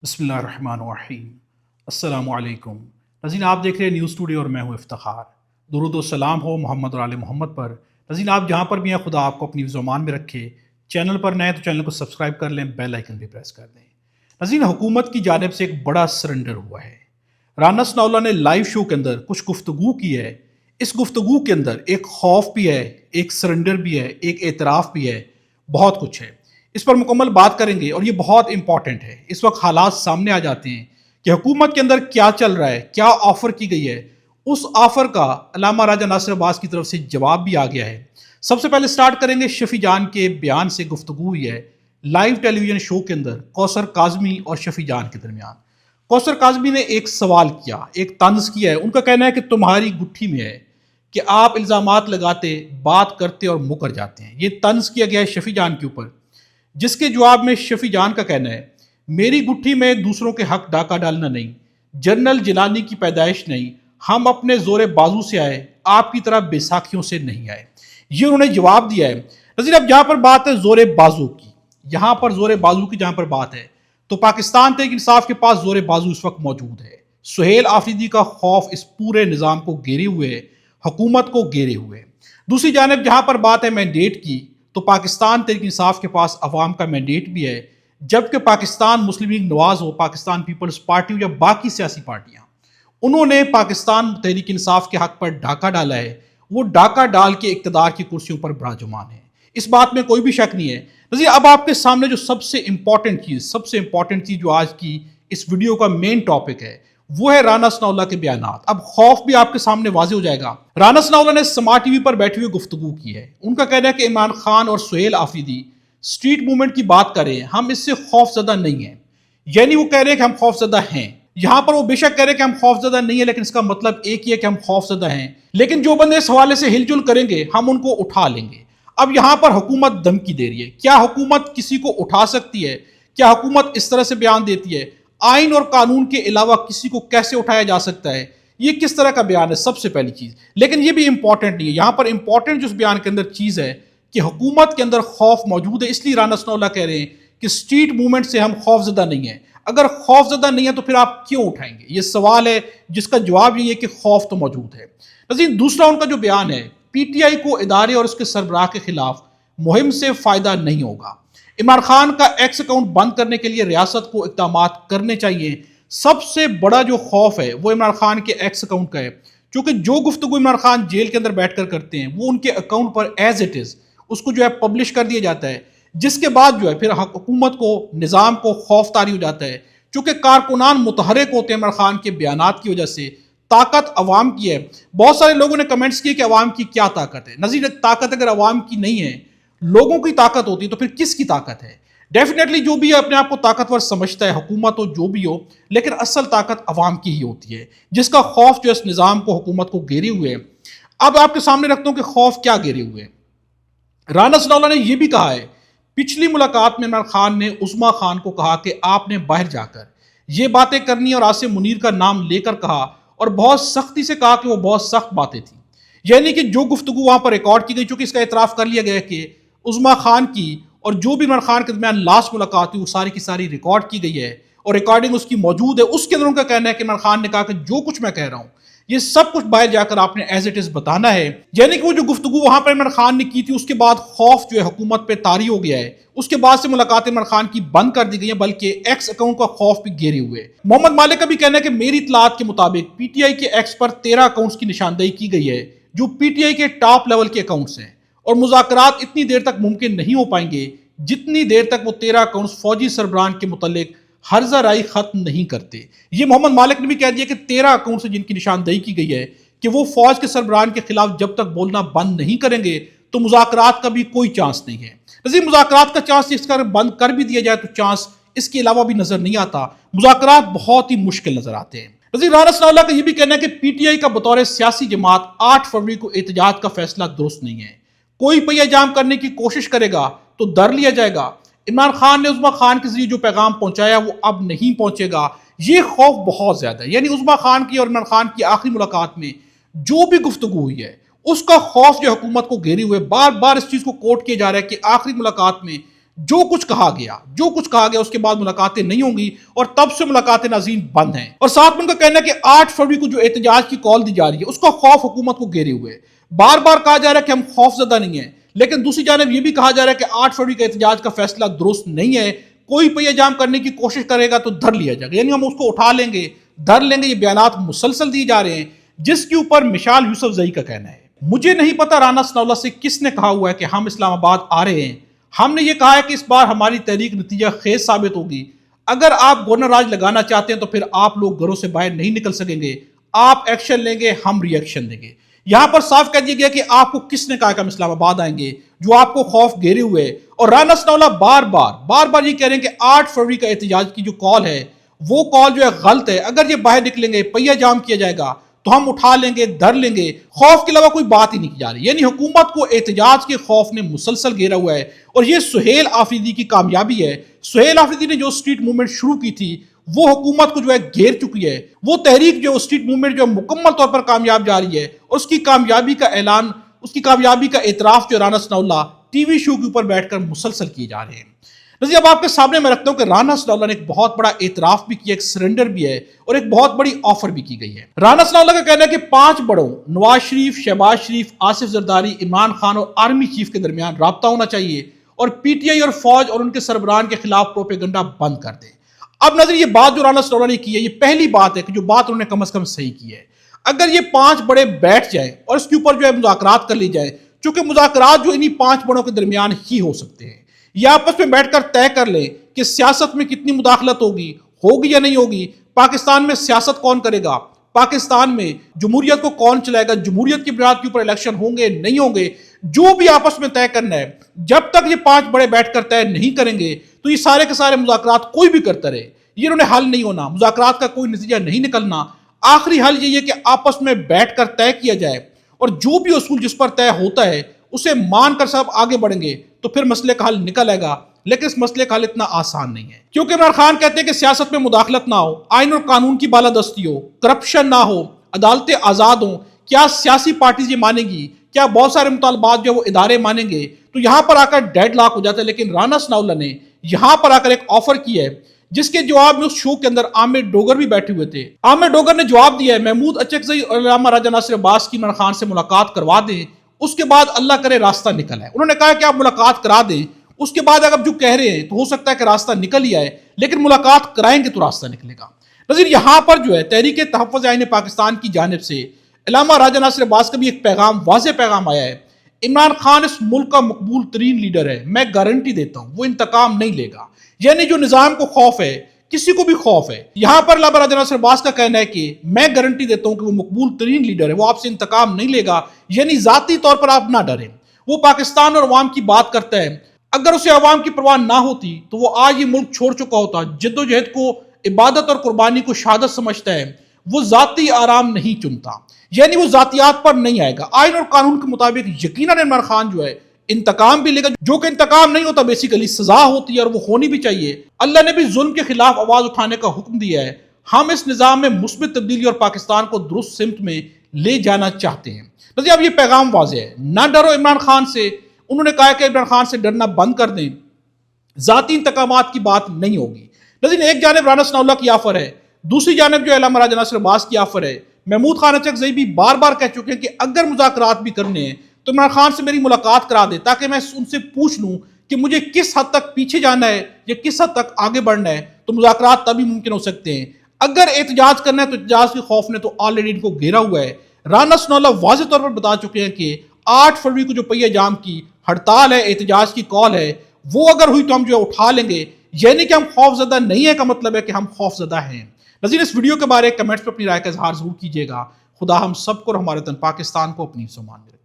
بسم اللہ الرحمن الرحیم۔ السلام علیکم ناظرین، آپ دیکھ رہے ہیں نیوز ٹوڈے اور میں ہوں افتخار۔ درود و سلام ہو محمد اور آل محمد پر۔ ناظرین، آپ جہاں پر بھی ہیں خدا آپ کو اپنی زمان میں رکھے۔ چینل پر نئے تو چینل کو سبسکرائب کر لیں، بیل آئیکن بھی پریس کر دیں۔ ناظرین، حکومت کی جانب سے ایک بڑا سرنڈر ہوا ہے۔ رانا ثناءاللہ نے لائیو شو کے اندر کچھ گفتگو کی ہے۔ اس گفتگو کے اندر ایک خوف بھی ہے، ایک سرنڈر بھی ہے، ایک اعتراف بھی ہے، بہت کچھ ہے۔ اس پر مکمل بات کریں گے اور یہ بہت امپورٹنٹ ہے۔ اس وقت حالات سامنے آ جاتے ہیں کہ حکومت کے اندر کیا چل رہا ہے، کیا آفر کی گئی ہے۔ اس آفر کا علامہ راجہ ناصر عباس کی طرف سے جواب بھی آ گیا ہے۔ سب سے پہلے سٹارٹ کریں گے شفیع جان کے بیان سے۔ گفتگو ہوئی ہے لائیو ٹیلی ویژن شو کے اندر کوثر کاظمی اور شفیع جان کے درمیان۔ کوثر کاظمی نے ایک سوال کیا، ایک طنز کیا ہے۔ ان کا کہنا ہے کہ تمہاری گٹھی میں ہے کہ آپ الزامات لگاتے، بات کرتے اور مکر جاتے ہیں۔ یہ طنز کیا گیا ہے شفیع جان کے اوپر، جس کے جواب میں شفیع جان کا کہنا ہے میری گٹھی میں دوسروں کے حق ڈاکہ ڈالنا نہیں، جنرل جیلانی کی پیدائش نہیں، ہم اپنے زور بازو سے آئے، آپ کی طرح بیساکھیوں سے نہیں آئے۔ یہ انہوں نے جواب دیا ہے۔ نظیر، اب جہاں پر بات ہے زور بازو کی، یہاں پر زور بازو کی جہاں پر بات ہے تو پاکستان تحریک انصاف کے پاس زور بازو اس وقت موجود ہے۔ سہیل آفریدی کا خوف اس پورے نظام کو گھیرے ہوئے ہے، حکومت کو گھیرے ہوئے۔ دوسری جانب جہاں پر بات ہے مینڈیٹ کی تو پاکستان تحریک انصاف کے پاس عوام کا مینڈیٹ بھی ہے، جبکہ پاکستان مسلم لیگ نواز ہو، پاکستان پیپلز پارٹی ہو یا باقی سیاسی پارٹیاں، انہوں نے پاکستان تحریک انصاف کے حق پر ڈاکہ ڈالا ہے۔ وہ ڈاکہ ڈال کے اقتدار کی کرسیوں پر براجمان ہے، اس بات میں کوئی بھی شک نہیں ہے۔ نظیر، اب آپ کے سامنے جو سب سے امپورٹنٹ چیز جو آج کی اس ویڈیو کا مین ٹاپک ہے وہ ہے رانا ثناءاللہ کے بیانات۔ اب خوف بھی آپ کے سامنے واضح ہو جائے گا۔ رانا ثناءاللہ نے سمارٹ ٹی وی پر بیٹھے ہوئے گفتگو کی ہے۔ ان کا کہنا ہے کہ عمران خان اور سہیل آفریدی اسٹریٹ موومنٹ کی بات کریں، ہم اس سے خوف زدہ نہیں ہیں۔ یعنی وہ کہہ رہے ہیں کہ ہم خوف زدہ ہیں۔ یہاں پر وہ بے شک کہہ رہے ہیں کہ ہم خوف زدہ نہیں ہیں، لیکن اس کا مطلب ایک ہی ہے کہ ہم خوف زدہ ہیں، لیکن جو بندے اس حوالے سے ہل جل کریں گے ہم ان کو اٹھا لیں گے۔ اب یہاں پر حکومت دھمکی دے رہی ہے۔ کیا حکومت کسی کو اٹھا سکتی ہے؟ کیا حکومت اس طرح سے بیان دیتی ہے؟ آئین اور قانون کے علاوہ کسی کو کیسے اٹھایا جا سکتا ہے؟ یہ کس طرح کا بیان ہے؟ سب سے پہلی چیز، لیکن یہ بھی امپورٹنٹ نہیں ہے۔ یہاں پر امپورٹنٹ جو اس بیان کے اندر چیز ہے کہ حکومت کے اندر خوف موجود ہے، اس لیے رانا ثناءاللہ کہہ رہے ہیں کہ اسٹریٹ موومنٹ سے ہم خوف زدہ نہیں ہیں۔ اگر خوف زدہ نہیں ہے تو پھر آپ کیوں اٹھائیں گے؟ یہ سوال ہے جس کا جواب یہ ہے کہ خوف تو موجود ہے۔ نظیر، دوسرا ان کا جو بیان ہے، پی ٹی آئی کو ادارے اور اس کے سربراہ کے خلاف مہم سے فائدہ نہیں ہوگا۔ عمران خان کا ایکس اکاؤنٹ بند کرنے کے لیے ریاست کو اقدامات کرنے چاہیے۔ سب سے بڑا جو خوف ہے وہ عمران خان کے ایکس اکاؤنٹ کا ہے، کیونکہ جو گفتگو عمران خان جیل کے اندر بیٹھ کر کرتے ہیں وہ ان کے اکاؤنٹ پر ایز اٹ از اس کو جو ہے پبلش کر دیا جاتا ہے، جس کے بعد جو ہے پھر حکومت کو، نظام کو خوف طاری ہو جاتا ہے۔ چونکہ کارکنان متحرک ہوتے ہیں عمران خان کے بیانات کی وجہ سے۔ طاقت عوام کی ہے۔ بہت سارے لوگوں نے کمنٹس کیے کہ عوام کی کیا طاقت ہے۔ نظیر، طاقت اگر عوام کی نہیں ہے، لوگوں کی طاقت ہوتی ہے تو پھر کس کی طاقت ہے؟ ڈیفینیٹلی جو بھی اپنے آپ کو طاقتور سمجھتا ہے، حکومت ہو جو بھی ہو، لیکن اصل طاقت عوام کی ہی ہوتی ہے، جس کا خوف جو اس نظام کو، حکومت کو گھیرے ہوئے ہے۔ اب آپ کے سامنے رکھتا ہوں کہ خوف کیا گھیرے ہوئے ہے۔ رانا ثناءاللہ نے یہ بھی کہا ہے، پچھلی ملاقات میں عمران خان نے عظمیٰ خان کو کہا کہ آپ نے باہر جا کر یہ باتیں کرنی اور عاصم منیر کا نام لے کر کہا اور بہت سختی سے کہا کہ وہ بہت سخت باتیں تھیں۔ یعنی کہ جو گفتگو وہاں پر ریکارڈ کی گئی، چونکہ اس کا اعتراف کر لیا گیا کہ عظمیٰ خان کی اور جو بھی عمران خان کے درمیان لاسٹ ملاقات ہوئی وہ ساری کی ساری ریکارڈ کی گئی ہے اور ریکارڈنگ اس کی موجود ہے۔ اس کے اندر ان کا کہنا ہے کہ عمران خان نے کہا کہ جو کچھ میں کہہ رہا ہوں یہ سب کچھ باہر جا کر آپ نے ایز اٹ از بتانا ہے۔ یعنی کہ وہ جو گفتگو وہاں پر عمران خان نے کی تھی، اس کے بعد خوف جو ہے حکومت پہ طاری ہو گیا ہے۔ اس کے بعد سے ملاقاتیں عمران خان کی بند کر دی گئی ہیں، بلکہ ایکس اکاؤنٹ کا خوف بھی گھیرے ہوئے۔ محمد مالک کا بھی کہنا ہے کہ میری اطلاعات کے مطابق پی ٹی آئی کے ایکس پر 13 اکاؤنٹس کی نشاندہی کی گئی ہے جو پی ٹی آئی کے ٹاپ لیول کے اکاؤنٹس ہیں، اور مذاکرات اتنی دیر تک ممکن نہیں ہو پائیں گے جتنی دیر تک وہ 13 اکاؤنٹس فوجی سربراہان کے متعلق ہرزہ رائی ختم نہیں کرتے۔ یہ محمد مالک نے بھی کہہ دیا کہ 13 اکاؤنٹس جن کی نشاندہی کی گئی ہے کہ وہ فوج کے سربراہان کے خلاف جب تک بولنا بند نہیں کریں گے تو مذاکرات کا بھی کوئی چانس نہیں ہے۔ نظیر، مذاکرات کا چانس اس کا بند کر بھی دیا جائے تو چانس اس کے علاوہ بھی نظر نہیں آتا۔ مذاکرات بہت ہی مشکل نظر آتے ہیں۔ نظیر، رانا ثناءاللہ کا یہ بھی کہنا ہے کہ پی ٹی آئی کا بطور سیاسی جماعت 8 فروری کو احتجاج کا فیصلہ درست نہیں ہے۔ کوئی پہیہ جام کرنے کی کوشش کرے گا تو در لیا جائے گا۔ عمران خان نے عظمیٰ خان کے ذریعے جو پیغام پہنچایا وہ اب نہیں پہنچے گا۔ یہ خوف بہت زیادہ ہے۔ یعنی عظمیٰ خان کی اور عمران خان کی آخری ملاقات میں جو بھی گفتگو ہوئی ہے اس کا خوف جو حکومت کو گھیرے ہوئے، بار بار اس چیز کو کوٹ کیا جا رہا ہے کہ آخری ملاقات میں جو کچھ کہا گیا اس کے بعد ملاقاتیں نہیں ہوں گی، اور تب سے ملاقاتیں ناظرین بند ہیں۔ اور ساتھ میں ان کا کہنا ہے کہ 8 فروری کو جو احتجاج کی کال دی جا رہی ہے اس کا خوف حکومت کو گھیرے ہوئے ہے۔ بار بار کہا جا رہا ہے کہ ہم خوف زدہ نہیں ہیں، لیکن دوسری جانب یہ بھی کہا جا رہا ہے کہ 8 فروری کا احتجاج کا فیصلہ درست نہیں ہے، کوئی پہیہ جام کرنے کی کوشش کرے گا تو دھر لیا جائے گا، یعنی ہم اس کو اٹھا لیں گے، دھر لیں گے۔ یہ بیانات مسلسل دیے جا رہے ہیں، جس کے اوپر مشال یوسف زئی کا کہنا ہے مجھے نہیں پتا رانا ثناءاللہ سے کس نے کہا ہوا ہے کہ ہم اسلام آباد آ رہے ہیں، ہم نے یہ کہا ہے کہ اس بار ہماری تحریک نتیجہ خیز ثابت ہوگی، اگر آپ گورنر راج لگانا چاہتے ہیں تو پھر آپ لوگ گھروں سے باہر نہیں نکل سکیں گے، آپ ایکشن لیں گے، ہم ری ایکشن دیں گے۔ یہاں پر صاف کہہ دیا گیا کہ آپ کو کس نے کہا کہ ہم اسلام آباد آئیں گے، جو آپ کو خوف گھیرے ہوئے، اور رانا ثناءاللہ بار بار یہ کہہ رہے ہیں کہ 8 فروری کا احتجاج کی جو کال ہے وہ کال جو ہے غلط ہے، اگر یہ باہر نکلیں گے، پہیہ جام کیا جائے گا تو ہم اٹھا لیں گے، دھر لیں گے، خوف کے علاوہ کوئی بات ہی نہیں کی جا رہی۔ یعنی حکومت کو احتجاج کے خوف نے مسلسل گھیرا ہوا ہے، اور یہ سہیل آفریدی کی کامیابی ہے۔ سہیل آفریدی نے جو اسٹریٹ موومنٹ شروع کی تھی وہ حکومت کو جو ہے گھیر چکی ہے، وہ تحریک جو اسٹریٹ موومنٹ جو مکمل طور پر کامیاب جا رہی ہے، اور اس کی کامیابی کا اعلان، اس کی کامیابی کا اعتراف جو رانا ثناءاللہ ٹی وی شو کے اوپر بیٹھ کر مسلسل کیے جا رہے ہیں۔ نظیر اب آپ کے سامنے میں رکھتا ہوں کہ رانا ثناءاللہ نے ایک بہت بڑا اعتراف بھی کیا، ایک سرنڈر بھی ہے، اور ایک بہت بڑی آفر بھی کی گئی ہے۔ رانا ثناءاللہ کا کہنا ہے کہ 5 بڑوں نواز شریف، شہباز شریف، آصف زرداری، عمران خان اور آرمی چیف کے درمیان رابطہ ہونا چاہیے، اور پی ٹی آئی اور فوج اور ان کے سربراہان کے خلاف پروپیگنڈا بند کر دے۔ اب نظر یہ بات جو رانا ثناءاللہ نے کی ہے، یہ پہلی بات ہے کہ جو بات انہوں نے کم از کم صحیح کی ہے۔ اگر یہ 5 بڑے بیٹھ جائیں اور اس کے اوپر جو ہے مذاکرات کر لی جائیں، چونکہ مذاکرات جو انہی 5 بڑوں کے درمیان ہی ہو سکتے ہیں، یا آپس میں بیٹھ کر طے کر لیں کہ سیاست میں کتنی مداخلت ہوگی یا نہیں ہوگی، پاکستان میں سیاست کون کرے گا، پاکستان میں جمہوریت کو کون چلائے گا، جمہوریت کی بنیاد کے اوپر الیکشن ہوں گے نہیں ہوں گے، جو بھی آپس میں طے کرنا ہے، جب تک یہ 5 بڑے بیٹھ کر طے نہیں کریں گے تو یہ سارے کے سارے مذاکرات کوئی بھی کرتا رہے، یہ انہوں نے حل نہیں ہونا، مذاکرات کا کوئی نتیجہ نہیں نکلنا۔ آخری حل یہ ہے کہ آپس میں بیٹھ کر طے کیا جائے، اور جو بھی اصول جس پر طے ہوتا ہے اسے مان کر سب آگے بڑھیں گے تو پھر مسئلے کا حل نکل آئے گا، لیکن اس مسئلے کا حل اتنا آسان نہیں ہے، کیونکہ عمران خان کہتے ہیں کہ سیاست میں مداخلت نہ ہو، آئین اور قانون کی بالادستی ہو، کرپشن نہ ہو، عدالتیں آزاد ہوں۔ کیا سیاسی پارٹیز یہ مانیں گی؟ کیا بہت سارے مطالبات جو وہ ادارے مانیں گے؟ تو یہاں پر آ کر ڈیڈ لاک ہو جاتا ہے۔ لیکن رانا ثناءاللہ نے یہاں پر آ کر ایک آفر کی ہے، جس کے جواب میں اس شو کے اندر عامر ڈوگر بھی بیٹھے ہوئے تھے۔ عامر ڈوگر نے جواب دیا ہے محمود اچکزئی اور علامہ راجہ ناصر عباس کی عمران خان سے ملاقات کروا دیں، اس کے بعد اللہ کرے راستہ نکل آئے۔ انہوں نے کہا کہ آپ ملاقات کرا دیں، اس کے بعد اگر جو کہہ رہے ہیں تو ہو سکتا ہے کہ راستہ نکل ہی آئے، لیکن ملاقات کرائیں گے تو راستہ نکلے گا۔ نظیر یہاں پر جو ہے تحریک تحفظ آئین پاکستان کی جانب سے علامہ راجہ ناصر عباس کا بھی ایک پیغام، واضح پیغام آیا ہے۔ عمران خان اس ملک کا مقبول ترین لیڈر ہے، میں گارنٹی دیتا ہوں وہ انتقام نہیں لے گا۔ یعنی جو نظام کو خوف ہے، کسی کو بھی خوف ہے، یہاں پر علامہ راجہ ناصر عباس کا کہنا ہے کہ میں گارنٹی دیتا ہوں کہ وہ مقبول ترین لیڈر ہے، وہ آپ سے انتقام نہیں لے گا، یعنی ذاتی طور پر آپ نہ ڈریں۔ وہ پاکستان اور عوام کی بات کرتا ہے، اگر اسے عوام کی پرواہ نہ ہوتی تو وہ آج یہ ملک چھوڑ چکا ہوتا۔ جد و جہد کو عبادت اور قربانی کو شہادت سمجھتا ہے، وہ ذاتی آرام نہیں چنتا، یعنی وہ ذاتیات پر نہیں آئے گا۔ آئین اور قانون کے مطابق یقیناً عمران خان جو ہے انتقام بھی لے گا، جو کہ انتقام نہیں ہوتا، بیسیکلی سزا ہوتی ہے، اور وہ ہونی بھی چاہیے۔ اللہ نے بھی ظلم کے خلاف آواز اٹھانے کا حکم دیا ہے۔ ہم اس نظام میں مثبت تبدیلی اور پاکستان کو درست سمت میں لے جانا چاہتے ہیں۔ نظیر اب یہ پیغام واضح ہے، نہ ڈرو عمران خان سے۔ انہوں نے کہا کہ عمران خان سے ڈرنا بند کر دیں، ذاتی انتقامات کی بات نہیں ہوگی۔ نظیر ایک جانب رانا ثناءاللہ کی آفر ہے، دوسری جانب جو علامہ راجہ ناصر عباس کی آفر ہے۔ محمود خان اچکزئی بھی بار بار کہہ چکے ہیں کہ اگر مذاکرات بھی کرنے ہیں تو عمران خان سے میری ملاقات کرا دے، تاکہ میں ان سے پوچھ لوں کہ مجھے کس حد تک پیچھے جانا ہے یا کس حد تک آگے بڑھنا ہے، تو مذاکرات تبھی ممکن ہو سکتے ہیں۔ اگر احتجاج کرنا ہے تو احتجاج کے خوف نے تو آلریڈی ان کو گھیرا ہوا ہے۔ رانا ثناءاللہ واضح طور پر بتا چکے ہیں کہ 8 فروری کو جو پہیہ جام کی ہڑتال ہے، احتجاج کی کال ہے، وہ اگر ہوئی تو ہم جو ہے اٹھا لیں گے، یعنی کہ ہم خوف زدہ نہیں ہے کا مطلب ہے کہ ہم خوف زدہ ہیں۔ نظیر اس ویڈیو کے بارے کمنٹس میں اپنی رائے کا اظہار ضرور کیجیے گا۔ خدا ہم سب کو اور ہمارے وطن پاکستان کو اپنی سمان میں رکھے۔